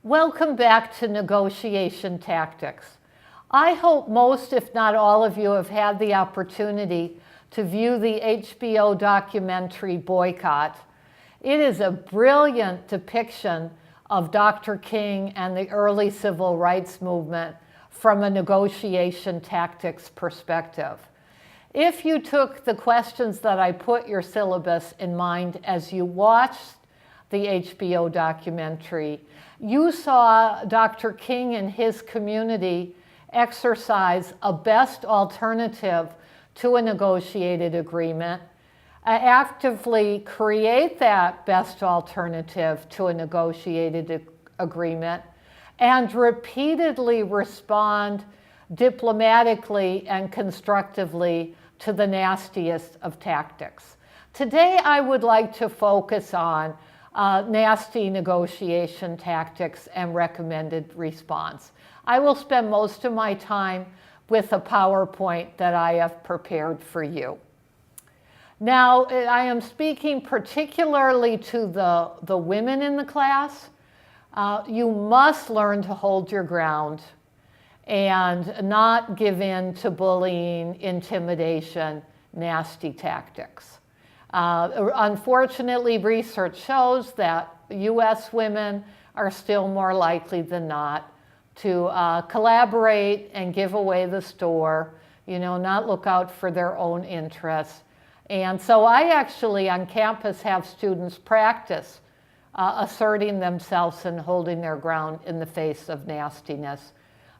Welcome back to Negotiation Tactics. I hope most, if not all of you, have had the opportunity to view the HBO documentary Boycott. It is a brilliant depiction of Dr. King and the early civil rights movement from a negotiation tactics perspective. If you took the questions that I put your syllabus in mind as you watched the HBO documentary, you saw Dr. King and his community exercise a best alternative to a negotiated agreement, actively create that best alternative to a negotiated agreement, and repeatedly respond diplomatically and constructively to the nastiest of tactics. Today I would like to focus on nasty negotiation tactics and recommended response. I will spend most of my time with a PowerPoint that I have prepared for you. Now, I am speaking particularly to the women in the class. You must learn to hold your ground and not give in to bullying, intimidation, nasty tactics. Unfortunately, research shows that U.S. women are still more likely than not to collaborate and give away the store, not look out for their own interests. And so I actually on campus have students practice asserting themselves and holding their ground in the face of nastiness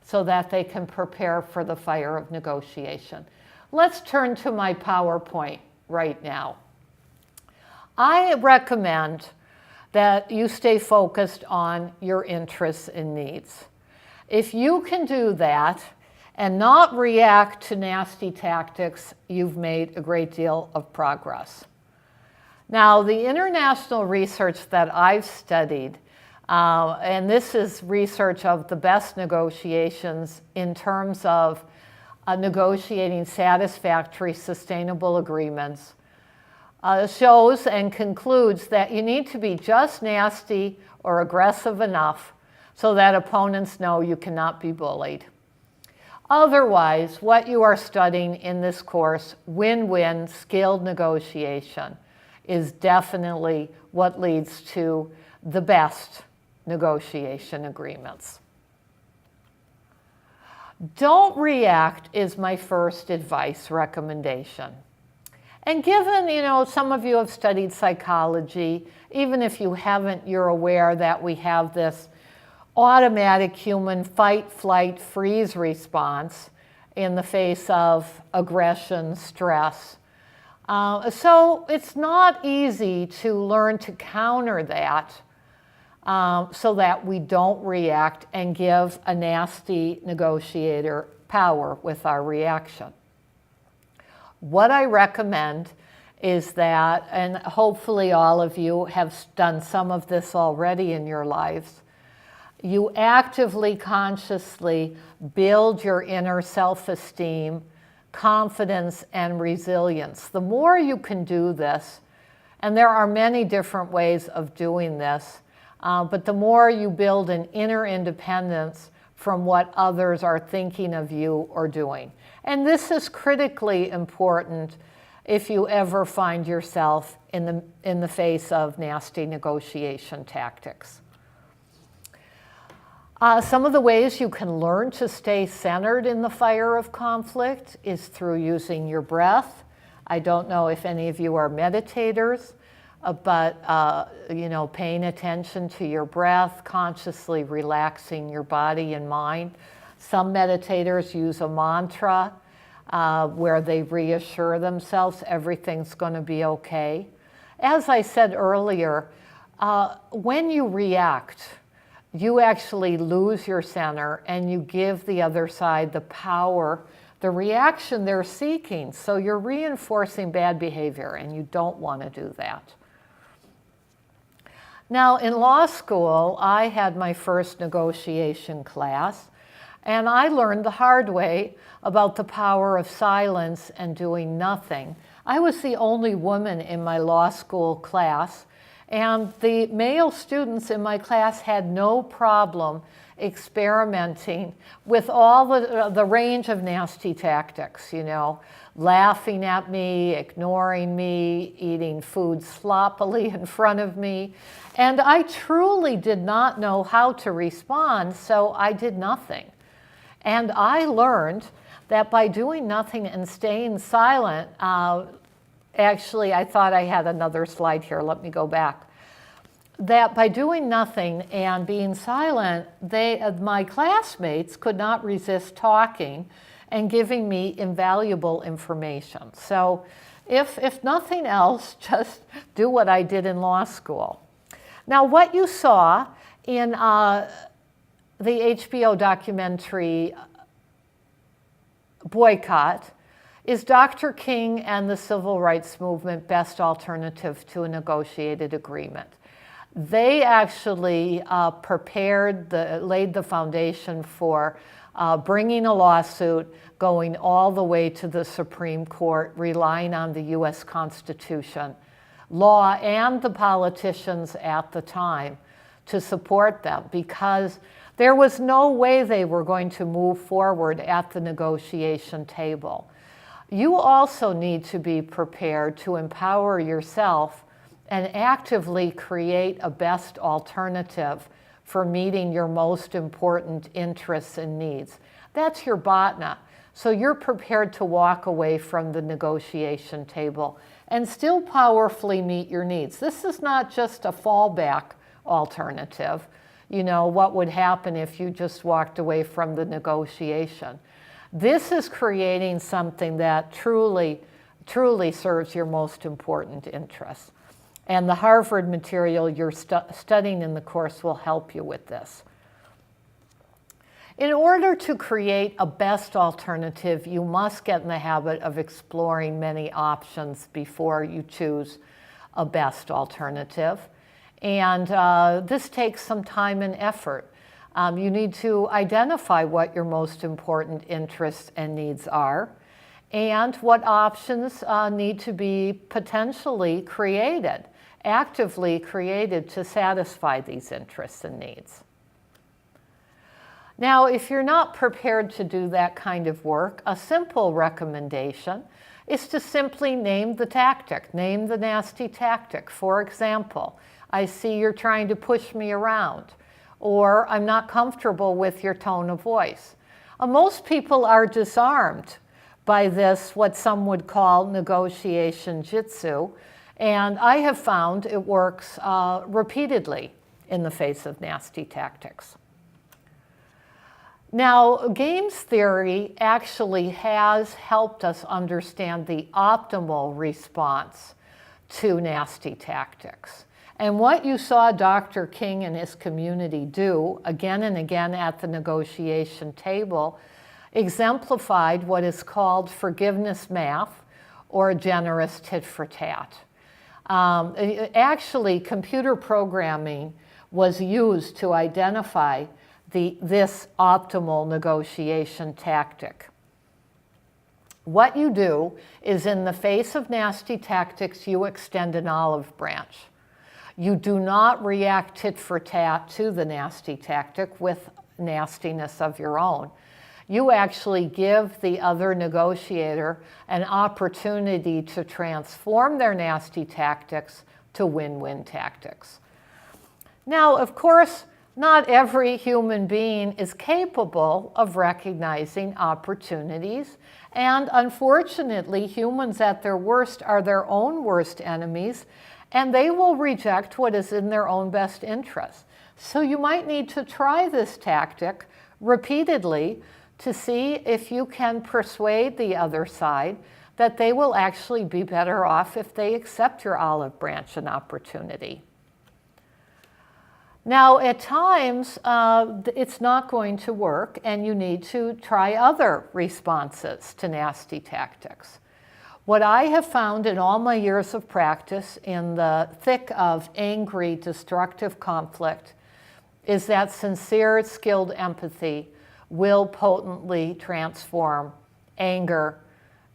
so that they can prepare for the fire of negotiation. Let's turn to my PowerPoint right now. I recommend that you stay focused on your interests and needs. If you can do that and not react to nasty tactics, you've made a great deal of progress. Now, the international research that I've studied, and this is research of the best negotiations in terms of negotiating satisfactory, sustainable agreements, shows and concludes that you need to be just nasty or aggressive enough so that opponents know you cannot be bullied. Otherwise, what you are studying in this course, win-win skilled negotiation, is definitely what leads to the best negotiation agreements. Don't react is my first advice recommendation. And given, some of you have studied psychology, even if you haven't, you're aware that we have this automatic human fight, flight, freeze response in the face of aggression, stress. So it's not easy to learn to counter that so that we don't react and give a nasty negotiator power with our reaction. What I recommend is that, and hopefully all of you have done some of this already in your lives, you actively, consciously build your inner self-esteem, confidence, and resilience. The more you can do this, and there are many different ways of doing this, but the more you build an inner independence from what others are thinking of you or doing. And this is critically important if you ever find yourself in the face of nasty negotiation tactics. Some of the ways you can learn to stay centered in the fire of conflict is through using your breath. I don't know if any of you are meditators, but paying attention to your breath, consciously relaxing your body and mind. Some meditators use a mantra where they reassure themselves everything's going to be okay. As I said earlier, when you react, you actually lose your center and you give the other side the power, the reaction they're seeking. So you're reinforcing bad behavior and you don't want to do that. Now, in law school, I had my first negotiation class, and I learned the hard way about the power of silence and doing nothing. I was the only woman in my law school class, And the male students in my class had no problem experimenting with all the range of nasty tactics, laughing at me, ignoring me, eating food sloppily in front of me. And I truly did not know how to respond, so I did nothing. And I learned that by doing nothing and staying silent, actually, I thought I had another slide here. Let me go back. That by doing nothing and being silent, my classmates could not resist talking and giving me invaluable information. So if nothing else, just do what I did in law school. Now, what you saw in the HBO documentary Boycott is Dr. King and the Civil Rights Movement best alternative to a negotiated agreement. They actually laid the foundation for bringing a lawsuit, going all the way to the Supreme Court, relying on the US Constitution, law, and the politicians at the time to support them, because there was no way they were going to move forward at the negotiation table. You also need to be prepared to empower yourself and actively create a best alternative for meeting your most important interests and needs. That's your BOTNA. So you're prepared to walk away from the negotiation table and still powerfully meet your needs. This is not just a fallback alternative. What would happen if you just walked away from the negotiation? This is creating something that truly, truly serves your most important interests. And the Harvard material you're studying in the course will help you with this. In order to create a best alternative, you must get in the habit of exploring many options before you choose a best alternative. And this takes some time and effort. You need to identify what your most important interests and needs are, and what options need to be potentially created, actively created to satisfy these interests and needs. Now, if you're not prepared to do that kind of work, a simple recommendation is to simply name the tactic, name the nasty tactic. For example, I see you're trying to push me around, or I'm not comfortable with your tone of voice. Most people are disarmed by this, what some would call negotiation jitsu, and I have found it works repeatedly in the face of nasty tactics. Now, games theory actually has helped us understand the optimal response to nasty tactics. And what you saw Dr. King and his community do again and again at the negotiation table exemplified what is called forgiveness math, or generous tit for tat. Actually, computer programming was used to identify this optimal negotiation tactic. What you do is, in the face of nasty tactics, you extend an olive branch. You do not react tit for tat to the nasty tactic with nastiness of your own. You actually give the other negotiator an opportunity to transform their nasty tactics to win-win tactics. Now, of course, not every human being is capable of recognizing opportunities, and unfortunately, humans at their worst are their own worst enemies, and they will reject what is in their own best interest. So you might need to try this tactic repeatedly to see if you can persuade the other side that they will actually be better off if they accept your olive branch and opportunity. Now, at times, it's not going to work, and you need to try other responses to nasty tactics. What I have found in all my years of practice in the thick of angry, destructive conflict is that sincere, skilled empathy will potently transform anger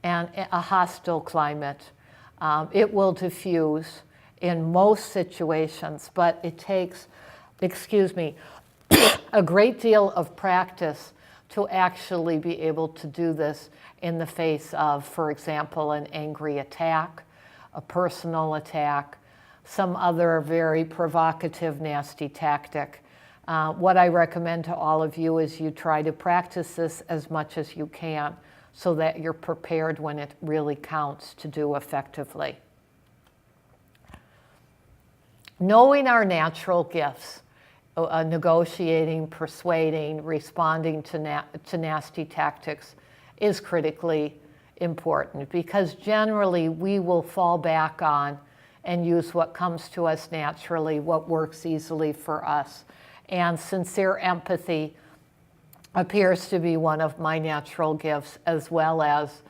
and a hostile climate. It will diffuse. in most situations, but it takes, a great deal of practice to actually be able to do this in the face of, for example, an angry attack, a personal attack, some other very provocative, nasty tactic. What I recommend to all of you is you try to practice this as much as you can so that you're prepared when it really counts to do effectively. Knowing our natural gifts, negotiating, persuading, responding to nasty tactics is critically important, because generally we will fall back on and use what comes to us naturally, what works easily for us. And sincere empathy appears to be one of my natural gifts, as well as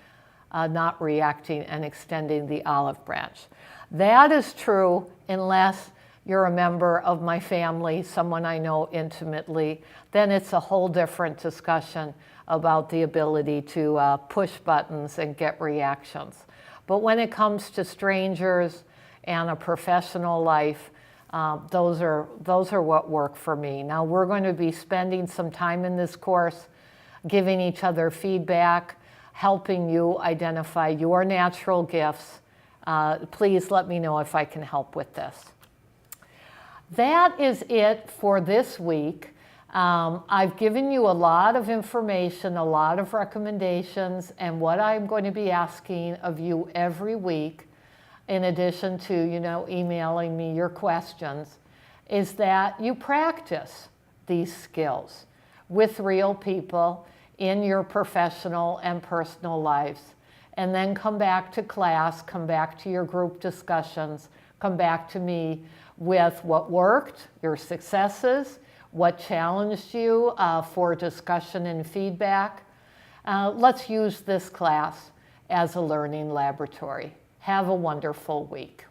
not reacting and extending the olive branch. That is true unless you're a member of my family, someone I know intimately. Then it's a whole different discussion about the ability to push buttons and get reactions. But when it comes to strangers and a professional life, those are what work for me. Now, we're going to be spending some time in this course giving each other feedback, helping you identify your natural gifts. Please let me know if I can help with this. That is it for this week. I've given you a lot of information, a lot of recommendations, and what I'm going to be asking of you every week, in addition to, emailing me your questions, is that you practice these skills with real people in your professional and personal lives, and then come back to class, come back to your group discussions, come back to me with what worked, your successes, what challenged you for discussion and feedback. Let's use this class as a learning laboratory. Have a wonderful week.